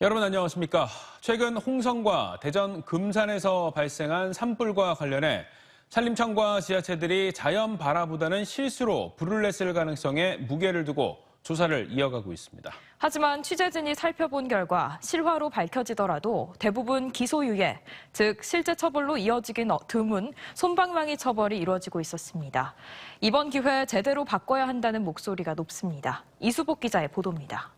여러분 안녕하십니까? 최근 홍성과 대전 금산에서 발생한 산불과 관련해 산림청과 지자체들이 자연 발화보다는 실수로 불을 냈을 가능성에 무게를 두고 조사를 이어가고 있습니다. 하지만 취재진이 살펴본 결과 실화로 밝혀지더라도 대부분 기소유예, 즉 실제 처벌로 이어지긴 드문 솜방망이 처벌이 이루어지고 있었습니다. 이번 기회에 제대로 바꿔야 한다는 목소리가 높습니다. 이수복 기자의 보도입니다.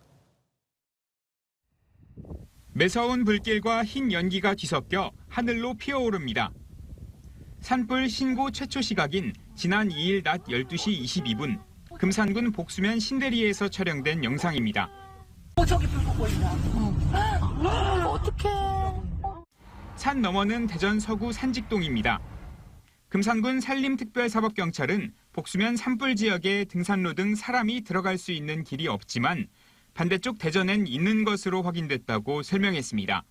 매서운 불길과 흰 연기가 뒤섞여 하늘로 피어오릅니다. 산불 신고 최초 시각인 지난 2일 낮 12시 22분, 금산군 복수면 신대리에서 촬영된 영상입니다. 저기 불 보고 있나? 어떡해. 산 너머는 대전 서구 산직동입니다. 금산군 산림특별사법경찰은 복수면 산불 지역에 등산로 등 사람이 들어갈 수 있는 길이 없지만 반대쪽 대전엔 있는 것으로 확인됐다고 설명했습니다.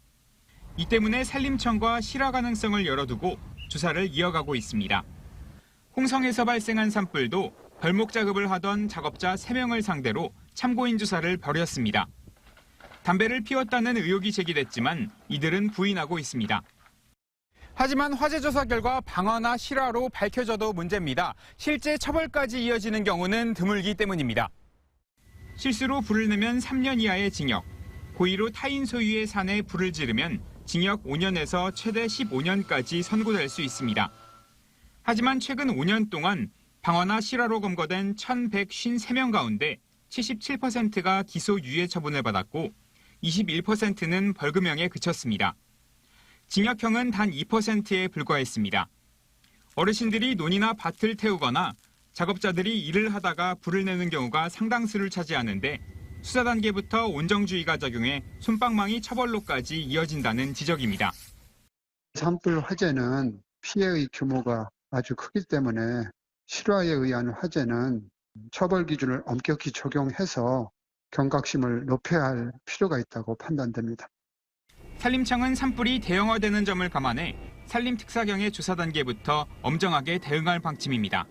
이 때문에 산림청과 실화 가능성을 열어두고 조사를 이어가고 있습니다. 홍성에서 발생한 산불도 벌목 작업을 하던 작업자 3명을 상대로 참고인 조사를 벌였습니다. 담배를 피웠다는 의혹이 제기됐지만 이들은 부인하고 있습니다. 하지만 화재 조사 결과 방화나 실화로 밝혀져도 문제입니다. 실제 처벌까지 이어지는 경우는 드물기 때문입니다. 실수로 불을 내면 3년 이하의 징역, 고의로 타인 소유의 산에 불을 지르면 징역 5년에서 최대 15년까지 선고될 수 있습니다. 하지만 최근 5년 동안 방화나 실화로 검거된 1,153명 가운데 77%가 기소유예 처분을 받았고 21%는 벌금형에 그쳤습니다. 징역형은 단 2%에 불과했습니다. 어르신들이 논이나 밭을 태우거나 작업자들이 일을 하다가 불을 내는 경우가 상당수를 차지하는데 수사 단계부터 온정주의가 작용해 솜방망이 처벌로까지 이어진다는 지적입니다. 산불 화재는 피해의 규모가 아주 크기 때문에 실화에 의한 화재는 처벌 기준을 엄격히 적용해서 경각심을 높여야 할 필요가 있다고 판단됩니다. 산림청은 산불이 대형화되는 점을 감안해 산림특사경의 조사 단계부터 엄정하게 대응할 방침입니다.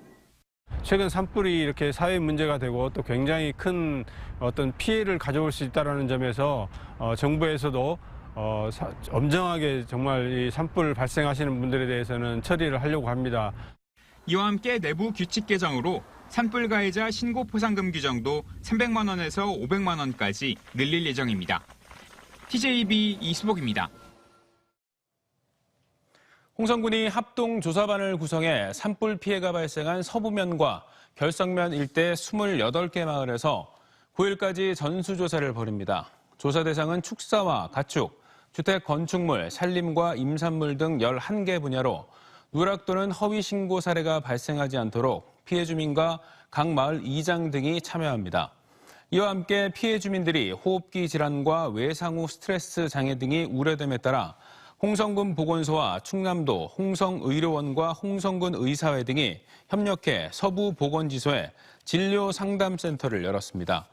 최근 산불이 이렇게 사회 문제가 되고 또 굉장히 큰 어떤 피해를 가져올 수 있다는 점에서 정부에서도 엄정하게 정말 이 산불 발생하시는 분들에 대해서는 처리를 하려고 합니다. 이와 함께 내부 규칙 개정으로 산불 가해자 신고 포상금 규정도 300만 원에서 500만 원까지 늘릴 예정입니다. TJB 이수복입니다. 홍성군이 합동조사반을 구성해 산불 피해가 발생한 서부면과 결성면 일대 28개 마을에서 9일까지 전수조사를 벌입니다. 조사 대상은 축사와 가축, 주택 건축물, 산림과 임산물 등 11개 분야로 누락 또는 허위 신고 사례가 발생하지 않도록 피해 주민과 각 마을 이장 등이 참여합니다. 이와 함께 피해 주민들이 호흡기 질환과 외상 후 스트레스 장애 등이 우려됨에 따라 홍성군 보건소와 충남도 홍성의료원과 홍성군 의사회 등이 협력해 서부보건지소에 진료상담센터를 열었습니다.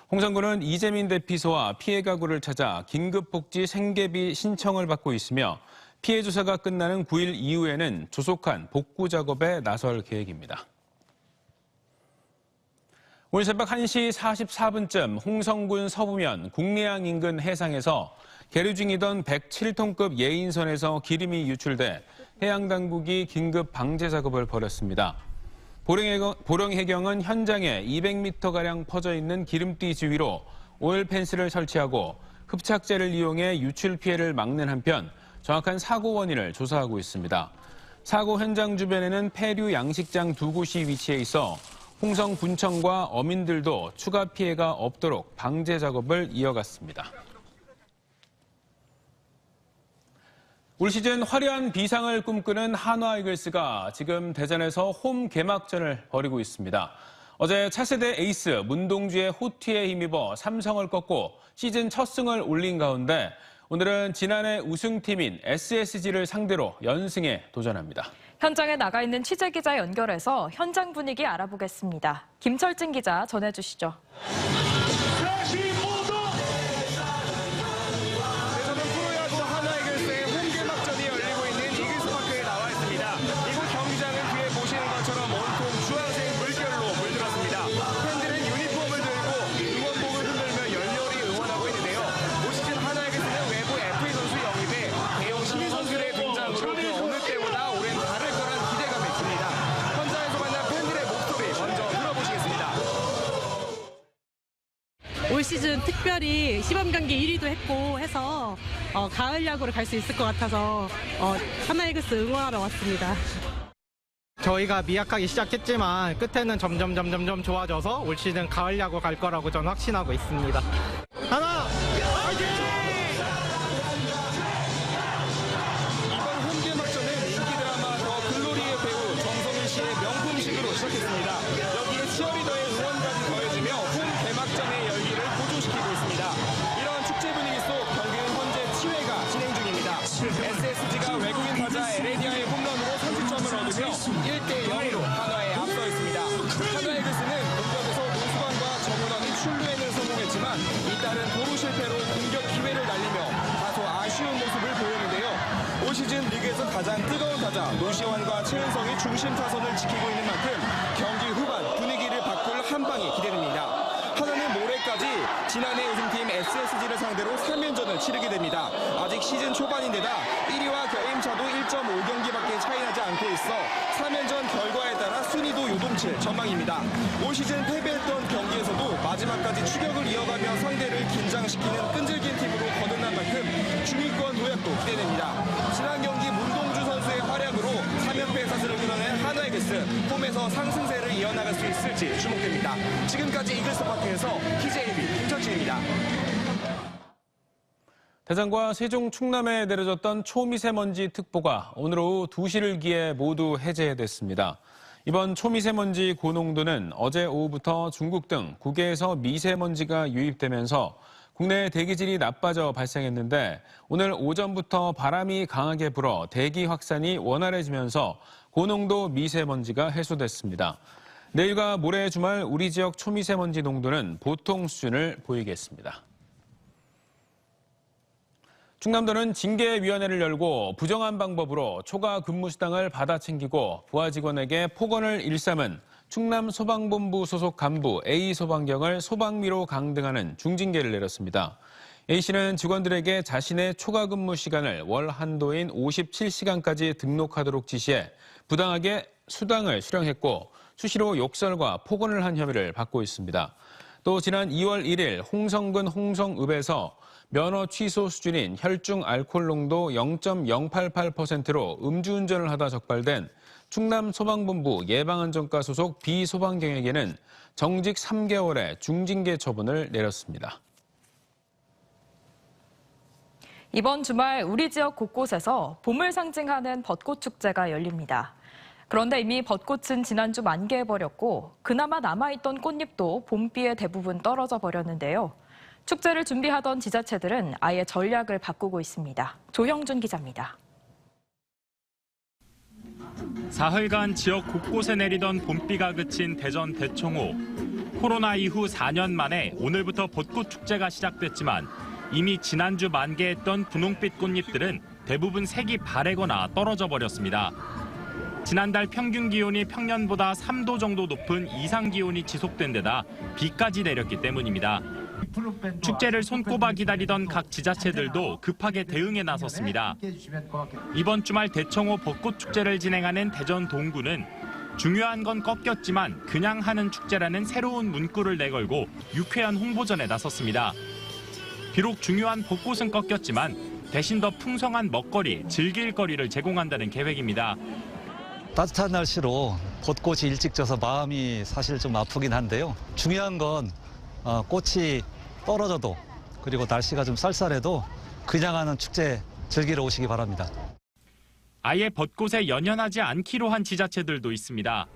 홍성군은 이재민 대피소와 피해 가구를 찾아 긴급복지 생계비 신청을 받고 있으며 피해 조사가 끝나는 9일 이후에는 조속한 복구 작업에 나설 계획입니다. 오늘 새벽 1시 44분쯤 홍성군 서부면 국내항 인근 해상에서 계류 중이던 107톤급 예인선에서 기름이 유출돼 해양당국이 긴급 방제 작업을 벌였습니다. 보령해경은 현장에 200m가량 퍼져 있는 기름띠 지위로 오일 펜스를 설치하고 흡착제를 이용해 유출 피해를 막는 한편 정확한 사고 원인을 조사하고 있습니다. 사고 현장 주변에는 폐류 양식장 2곳이 위치해 있어 홍성군청과 어민들도 추가 피해가 없도록 방제 작업을 이어갔습니다. 올 시즌 화려한 비상을 꿈꾸는 한화 이글스가 지금 대전에서 홈 개막전을 벌이고 있습니다. 어제 차세대 에이스 문동주의 호투에 힘입어 삼성을 꺾고 시즌 첫 승을 올린 가운데 오늘은 지난해 우승팀인 SSG를 상대로 연승에 도전합니다. 현장에 나가 있는 취재기자 연결해서 현장 분위기 알아보겠습니다. 김철진 기자 전해주시죠. 팬들은 유니폼을 들고 응원봉을 흔들며 열렬히 응원하고 있는데요. 올 시즌 한화의 올 시즌 특별히 시범 경기 1위도 했고 해서 가을 야구를 갈 수 있을 것 같아서 하나이글스 응원하러 왔습니다. 저희가 미약하게 시작했지만 끝에는 점점 좋아져서 올 시즌 가을 야구 갈 거라고 저는 확신하고 있습니다. 하나! 화이팅! 이번 홈개막전은 인기 드라마 더 글로리의 배우 정성일 씨의 명품식으로 시작했습니다. 여기에 치어리더의 응원까지 더해지며 홈 개막전의 열기를 고조시키고 있습니다. 이런 축제 분위기 속 경기는 현재 7회가 진행 중입니다. SSG가 외국인 타자 에레디아의 홈런으로 30점을 얻으며 1대0으로 한화에 앞서 있습니다. 한화이글스는 공격에서 노수관과 정은원이 출루에는 성공했지만 이따른 도루 실패로 공격 기회를 날리며 다소 아쉬운 모습을 보였는데요. 올 시즌 리그에서 가장 뜨거운 타자 노시환과 최은성이 중심 타선을 지키고 있는 만큼 경기 후반 분위기를 바꿀 한 방이 기대됩니다. 하나는 모레까지 지난해 우승팀 SSG를 상대로 3연전을 치르게 됩니다. 아직 시즌 초반인데다 1위와 격임차도 1.5경기밖에 차이 나지 않고 있어 3연전 결과에 따라 순위도 요동칠 전망입니다. 올 시즌 패배했던 경기에서도 마지막까지 추격을 이어가며 상대를 긴장시키는 끈질긴 팀으로 거듭난 만큼 중위권 도약도 기대됩니다. 지난 경기 문동주 선수의 활약으로 3연패 사슬을 끊어낸 한화이글스, 홈에서 상승세를 이어나갈 수 있을지 주목됩니다. 지금까지 이글스파크에서 TJB 김철진입니다. 대전과 세종, 충남에 내려졌던 초미세먼지 특보가 오늘 오후 2시를 기해 모두 해제됐습니다. 이번 초미세먼지 고농도는 어제 오후부터 중국 등 국외에서 미세먼지가 유입되면서 국내 대기질이 나빠져 발생했는데 오늘 오전부터 바람이 강하게 불어 대기 확산이 원활해지면서 고농도 미세먼지가 해소됐습니다. 내일과 모레 주말 우리 지역 초미세먼지 농도는 보통 수준을 보이겠습니다. 충남도는 징계위원회를 열고 부정한 방법으로 초과 근무 수당을 받아 챙기고 부하 직원에게 폭언을 일삼은 충남소방본부 소속 간부 A소방경을 소방미로 강등하는 중징계를 내렸습니다. A씨는 직원들에게 자신의 초과 근무 시간을 월 한도인 57시간까지 등록하도록 지시해 부당하게 수당을 수령했고 수시로 욕설과 폭언을 한 혐의를 받고 있습니다. 또 지난 2월 1일 홍성군 홍성읍에서 면허 취소 수준인 혈중 알코올 농도 0.088%로 음주운전을 하다 적발된 충남소방본부 예방안전과 소속 B소방경에게는 정직 3개월의 중징계 처분을 내렸습니다. 이번 주말 우리 지역 곳곳에서 봄을 상징하는 벚꽃 축제가 열립니다. 그런데 이미 벚꽃은 지난주 만개해버렸고 그나마 남아있던 꽃잎도 봄비에 대부분 떨어져 버렸는데요. 축제를 준비하던 지자체들은 아예 전략을 바꾸고 있습니다. 조형준 기자입니다. 사흘간 지역 곳곳에 내리던 봄비가 그친 대전 대청호. 코로나 이후 4년 만에 오늘부터 벚꽃 축제가 시작됐지만 이미 지난주 만개했던 분홍빛 꽃잎들은 대부분 색이 바래거나 떨어져 버렸습니다. 지난달 평균 기온이 평년보다 3도 정도 높은 이상 기온이 지속된 데다 비까지 내렸기 때문입니다. 축제를 손꼽아 기다리던 각 지자체들도 급하게 대응에 나섰습니다. 이번 주말 대청호 벚꽃 축제를 진행하는 대전 동구는 중요한 건 꺾였지만 그냥 하는 축제라는 새로운 문구를 내걸고 유쾌한 홍보전에 나섰습니다. 비록 중요한 벚꽃은 꺾였지만 대신 더 풍성한 먹거리, 즐길 거리를 제공한다는 계획입니다. 따뜻한 날씨로 벚꽃이 일찍 져서 마음이 사실 좀 아프긴 한데요. 중요한 건 꽃이 떨어져도 그리고 날씨가 좀 쌀쌀해도 그냥 하는 축제 즐기러 오시기 바랍니다. 아예 벚꽃에 연연하지 않기로 한 지자체들도 있습니다.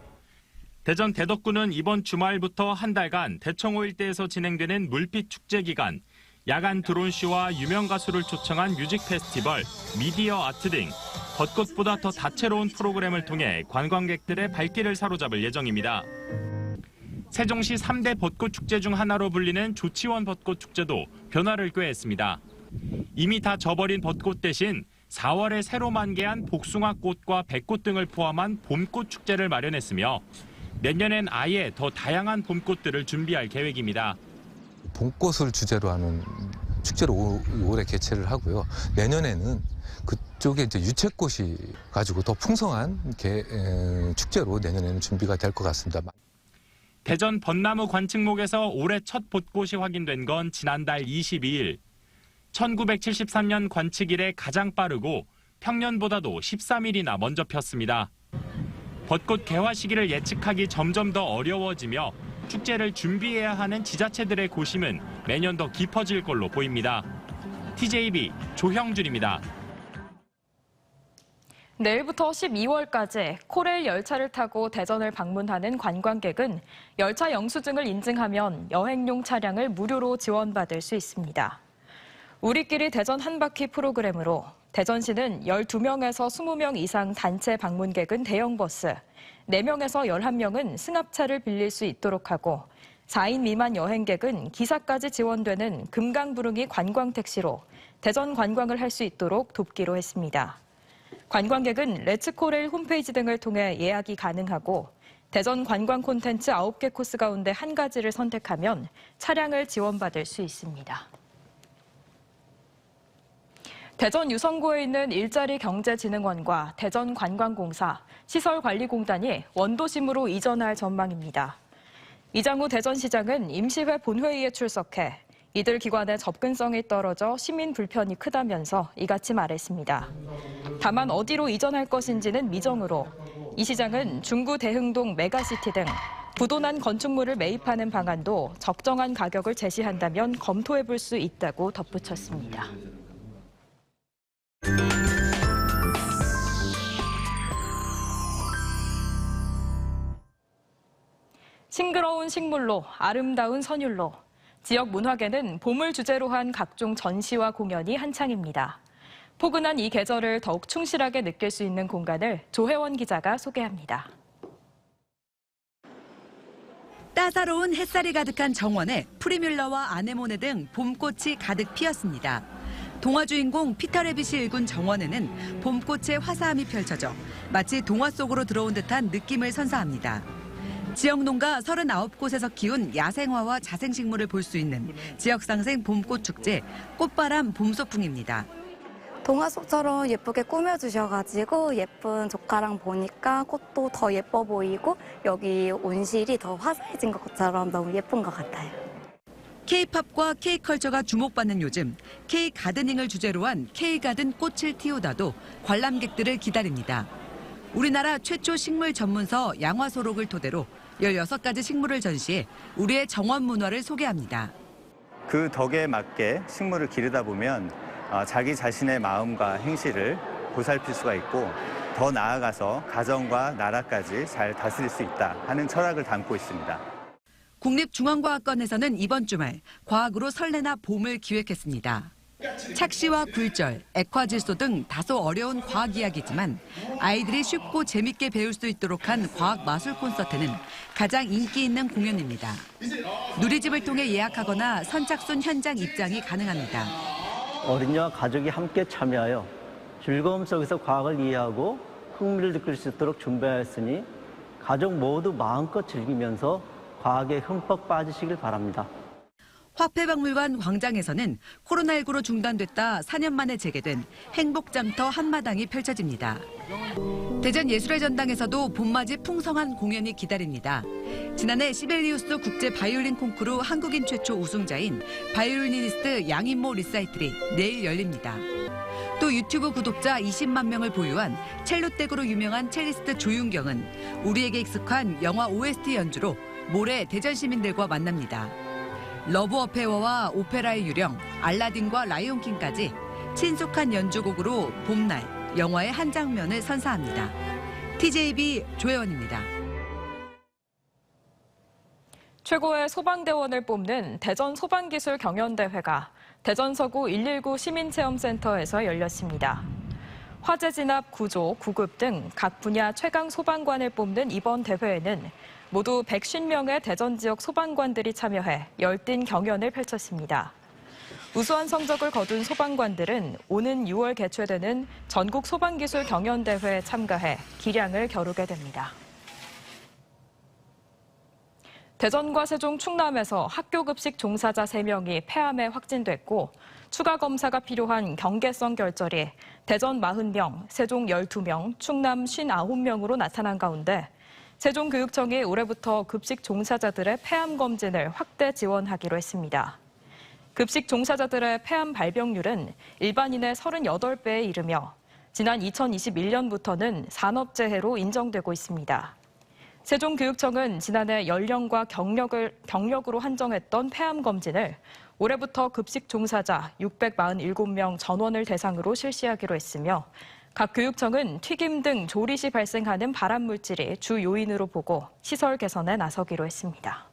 대전 대덕구는 이번 주말부터 한 달간 대청호 일대에서 진행되는 물빛 축제 기간, 야간 드론쇼와 유명 가수를 초청한 뮤직 페스티벌, 미디어 아트 등 벚꽃보다 더 다채로운 프로그램을 통해 관광객들의 발길을 사로잡을 예정입니다. 세종시 3대 벚꽃 축제 중 하나로 불리는 조치원 벚꽃 축제도 변화를 꾀했습니다. 이미 다 져버린 벚꽃 대신 4월에 새로 만개한 복숭아꽃과 백꽃 등을 포함한 봄꽃 축제를 마련했으며 내년엔 아예 더 다양한 봄꽃들을 준비할 계획입니다. 봄꽃을 주제로 하는 축제를 올해 개최를 하고요. 내년에는 그쪽에 이제 유채꽃이 가지고 더 풍성한 축제로 내년에는 준비가 될 것 같습니다. 대전 벚나무 관측목에서 올해 첫 벚꽃이 확인된 건 지난달 22일. 1973년 관측 이래 가장 빠르고 평년보다도 13일이나 먼저 폈습니다. 벚꽃 개화 시기를 예측하기 점점 더 어려워지며 축제를 준비해야 하는 지자체들의 고심은 매년 더 깊어질 걸로 보입니다. TJB 조형준입니다. 내일부터 12월까지 코레일 열차를 타고 대전을 방문하는 관광객은 열차 영수증을 인증하면 여행용 차량을 무료로 지원받을 수 있습니다. 우리끼리 대전 한 바퀴 프로그램으로 대전시는 12명에서 20명 이상 단체 방문객은 대형버스, 4명에서 11명은 승합차를 빌릴 수 있도록 하고 4인 미만 여행객은 기사까지 지원되는 금강부릉이 관광택시로 대전 관광을 할 수 있도록 돕기로 했습니다. 관광객은 렛츠코레일 홈페이지 등을 통해 예약이 가능하고 대전 관광 콘텐츠 9개 코스 가운데 한 가지를 선택하면 차량을 지원받을 수 있습니다. 대전 유성구에 있는 일자리경제진흥원과 대전관광공사, 시설관리공단이 원도심으로 이전할 전망입니다. 이장우 대전시장은 임시회 본회의에 출석해 이들 기관의 접근성이 떨어져 시민 불편이 크다면서 이같이 말했습니다. 다만 어디로 이전할 것인지는 미정으로 이 시장은 중구 대흥동 메가시티 등 부도난 건축물을 매입하는 방안도 적정한 가격을 제시한다면 검토해 볼 수 있다고 덧붙였습니다. 싱그러운 식물로 아름다운 선율로 지역 문화계는 봄을 주제로 한 각종 전시와 공연이 한창입니다. 포근한 이 계절을 더욱 충실하게 느낄 수 있는 공간을 조혜원 기자가 소개합니다. 따사로운 햇살이 가득한 정원에 프리뮬러와 아네모네 등 봄꽃이 가득 피었습니다. 동화 주인공 피터 레빗이 일군 정원에는 봄꽃의 화사함이 펼쳐져 마치 동화 속으로 들어온 듯한 느낌을 선사합니다. 지역 농가 39곳에서 키운 야생화와 자생식물을 볼 수 있는 지역상생 봄꽃 축제 꽃바람 봄소풍입니다. 동화 속처럼 예쁘게 꾸며주셔가지고 예쁜 조카랑 보니까 꽃도 더 예뻐 보이고 여기 온실이 더 화사해진 것처럼 너무 예쁜 것 같아요. K-팝과 K-컬처가 주목받는 요즘 K-가드닝을 주제로 한 K-가든 꽃을 틔우다도 관람객들을 기다립니다. 우리나라 최초 식물 전문서 양화소록을 토대로 16가지 식물을 전시해 우리의 정원 문화를 소개합니다. 그 덕에 맞게 식물을 기르다 보면 자기 자신의 마음과 행실을 보살필 수가 있고 더 나아가서 가정과 나라까지 잘 다스릴 수 있다 하는 철학을 담고 있습니다. 국립중앙과학관에서는 이번 주말 과학으로 설레나 봄을 기획했습니다. 착시와 굴절, 액화질소 등 다소 어려운 과학 이야기지만 아이들이 쉽고 재밌게 배울 수 있도록 한 과학 마술 콘서트는 가장 인기 있는 공연입니다. 누리집을 통해 예약하거나 선착순 현장 입장이 가능합니다. 어린이와 가족이 함께 참여하여 즐거움 속에서 과학을 이해하고 흥미를 느낄 수 있도록 준비하였으니 가족 모두 마음껏 즐기면서 과학에 흠뻑 빠지시길 바랍니다. 화폐박물관 광장에서는 코로나19로 중단됐다 4년 만에 재개된 행복잠터 한마당이 펼쳐집니다. 대전예술의 전당에서도 봄맞이 풍성한 공연이 기다립니다. 지난해 시벨리우스 국제 바이올린 콩쿠르 한국인 최초 우승자인 바이올리니스트 양인모 리사이틀이 내일 열립니다. 또 유튜브 구독자 20만 명을 보유한 첼로댁으로 유명한 첼리스트 조윤경은 우리에게 익숙한 영화 OST 연주로 모레 대전 시민들과 만납니다. 러브 어페어와 오페라의 유령, 알라딘과 라이온킹까지 친숙한 연주곡으로 봄날, 영화의 한 장면을 선사합니다. TJB 조혜원입니다. 최고의 소방대원을 뽑는 대전 소방기술 경연대회가 대전 서구 119 시민체험센터에서 열렸습니다. 화재 진압, 구조, 구급 등 각 분야 최강 소방관을 뽑는 이번 대회에는 모두 150명의 대전 지역 소방관들이 참여해 열띤 경연을 펼쳤습니다. 우수한 성적을 거둔 소방관들은 오는 6월 개최되는 전국 소방기술 경연대회에 참가해 기량을 겨루게 됩니다. 대전과 세종, 충남에서 학교급식 종사자 3명이 폐암에 확진됐고 추가 검사가 필요한 경계성 결절이 대전 40명, 세종 12명, 충남 59명으로 나타난 가운데 세종교육청이 올해부터 급식 종사자들의 폐암 검진을 확대 지원하기로 했습니다. 급식 종사자들의 폐암 발병률은 일반인의 38배에 이르며 지난 2021년부터는 산업재해로 인정되고 있습니다. 세종교육청은 지난해 연령과 경력으로 한정했던 폐암 검진을 올해부터 급식 종사자 647명 전원을 대상으로 실시하기로 했으며 각 교육청은 튀김 등 조리 시 발생하는 발암 물질이 주 요인으로 보고 시설 개선에 나서기로 했습니다.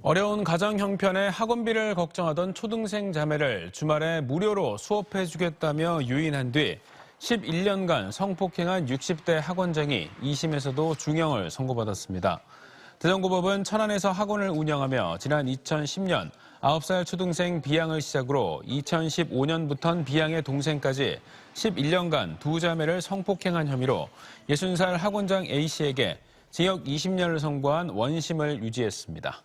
어려운 가정 형편에 학원비를 걱정하던 초등생 자매를 주말에 무료로 수업해주겠다며 유인한 뒤 11년간 성폭행한 60대 학원장이 2심에서도 중형을 선고받았습니다. 대전고법은 천안에서 학원을 운영하며 지난 2010년 9살 초등생 B양을 시작으로 2015년부터는 B양의 동생까지 11년간 두 자매를 성폭행한 혐의로 60살 학원장 A씨에게 징역 20년을 선고한 원심을 유지했습니다.